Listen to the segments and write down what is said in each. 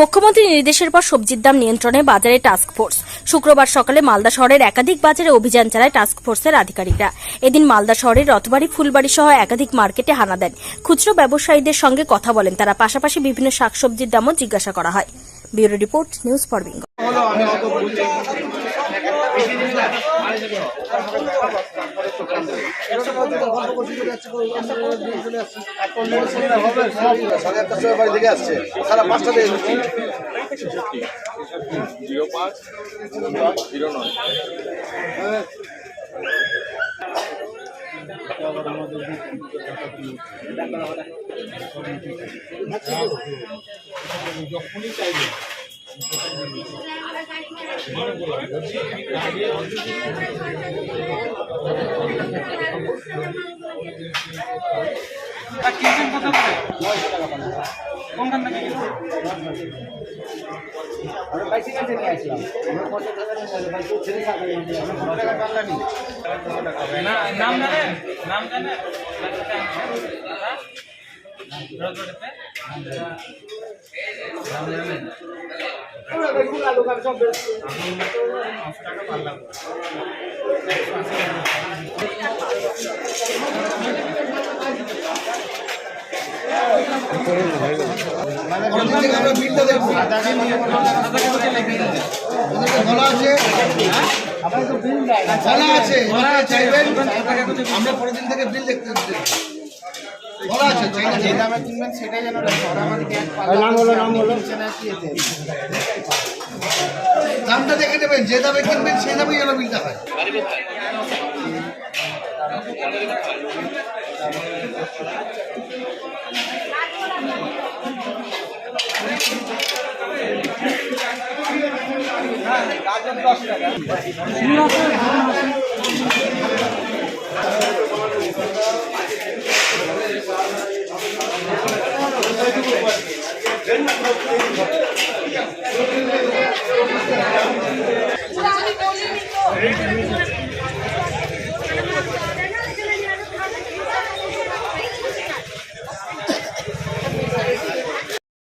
মুখ্যমন্ত্রীর নির্দেশের পর সবজির দাম নিয়ন্ত্রণে বাজারে টাস্ক ফোর্স। শুক্রবার সকালে মালদা শহরের একাধিক বাজারে অভিযান চালায় টাস্ক ফোর্সের আধিকারিকরা। এদিন মালদা শহরের রথবাড়ি, ফুলবাড়ি সহ একাধিক মার্কেটে হানা দেন। খুচরো ব্যবসায়ীদের সঙ্গে কথা বলেন তারা। পাশাপাশি বিভিন্ন শাকসবজির দামও জিজ্ঞাসা করা হয়। Bureau report, news for Bengal. যখনই চাইবে নাম জানেন আমরা পরের দিন থেকে বিল দেখতে বলা আছে যে দামে কিনবেন সেটাই যেন দামটা দেখে নেবেন, যে দামে কিনবেন সেই দামেই যেন বিলটা হয়।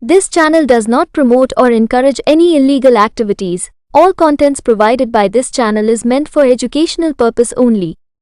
This channel does not promote or encourage any illegal activities. All contents provided by this channel is meant for educational purpose only.